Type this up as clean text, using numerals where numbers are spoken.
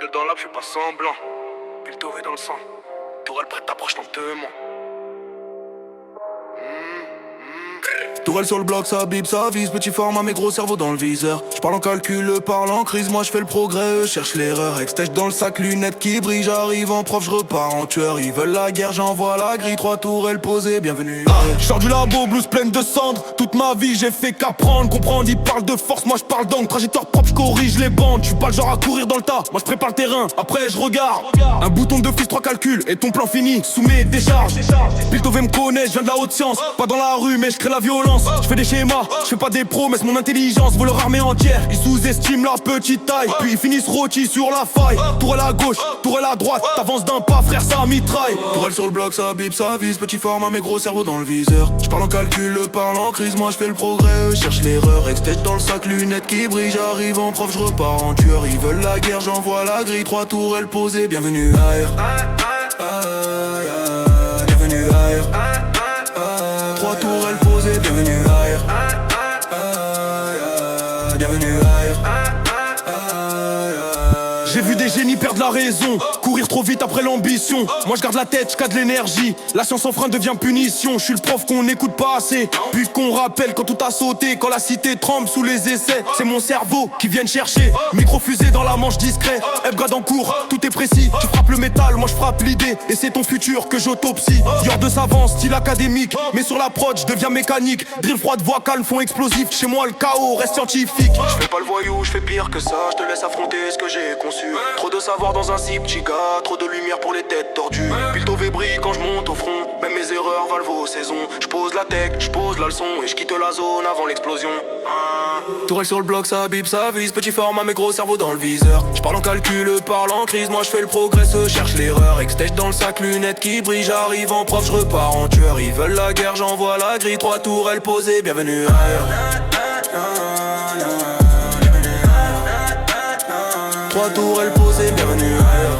gueule dans l'âme, je fais pas semblant. Piltové dans le sang. Tourelle prête, t'approche lentement. Tourelle sur le bloc, ça bip, ça vise. Petit format, mes gros cerveaux dans le viseur. J'parle en calcul, parle en crise. Moi j'fais le progrès, eux cherchent l'erreur. Extèche dans le sac, lunettes qui brillent. J'arrive en prof, j'repars en tueur. Ils veulent la guerre, j'envoie la grille. 3 tourelles posées, bienvenue. J'sors du labo, blouse pleine de cendres. Toute ma vie j'ai fait qu'apprendre. Comprendre, ils parlent de force, moi j'parle d'angle. Trajectoire propre, j'corrige les bandes. J'suis pas le genre à courir dans le tas. Moi j'prépare le terrain, après j'regarde. Un bouton de fils, 3 calculs. Et ton plan fini, sous mes décharges. Piltové me connaît, j'viens de la haute science. Pas dans la rue, mais j'crée la violence. J'fais des schémas, j'fais pas des promesses, mon intelligence vaut leur armée entière. Ils sous-estiment la petite taille, puis ils finissent rôtis sur la faille. Tourelle à gauche, tourelle à droite, t'avances d'un pas, frère, ça mitraille. Tourelle sur le bloc, ça bip, ça vise. Petit format, mes gros cerveaux dans le viseur. J'parle en calcul, parle en crise, moi j'fais le progrès, eux cherchent l'erreur. Extèche dans le sac, lunettes qui brillent. J'arrive en prof, j'repars en tueur. Ils veulent la guerre, j'envoie la grille. 3 tourelles posées, bienvenue ailleurs. Bienvenue ailleurs. 3 tourelles posées, bienvenue ailleurs. Bienvenue ailleurs. J'ai vu des génies perdre la raison, courir trop vite après l'ambition. Moi je garde la tête, je cadre l'énergie. La science en frein devient punition. Je suis le prof qu'on n'écoute pas assez, puis qu'on rappelle quand tout a sauté. Quand la cité tremble sous les essais, c'est mon cerveau qui vient chercher. Micro-fusée dans la manche discret, F-grade en cours, tout est précis. Tu frappes le métal, moi je frappe l'idée. Et c'est ton futur que j'autopsie. Yor de savant, style académique, mais sur la prod je deviens mécanique. Drill froide, voix calme, fond explosif. Chez moi le chaos reste scientifique. Je fais pas le voyou, je fais pire que ça. Je te laisse affronter ce que j'ai conçu. Trop de savoir dans un zip, chica. Trop de lumière pour les têtes tordues. Piltové brille quand je monte au front. Même mes erreurs valent vos saisons. Je pose la tech, je pose la leçon. Et je quitte la zone avant l'explosion. Tourelle sur le bloc, ça bip, ça vise. Petit format, mes gros cerveaux dans le viseur. J'parle en calcul, parle en crise. Moi je fais le progrès, eux cherchent l'erreur. Extèche dans le sac, lunettes qui brillent. J'arrive en prof, je repars en tueur. Ils veulent la guerre, j'envoie la grille. 3 tourelles posées, bienvenue ailleurs. 3 tourelles posées, bienvenue ailleurs.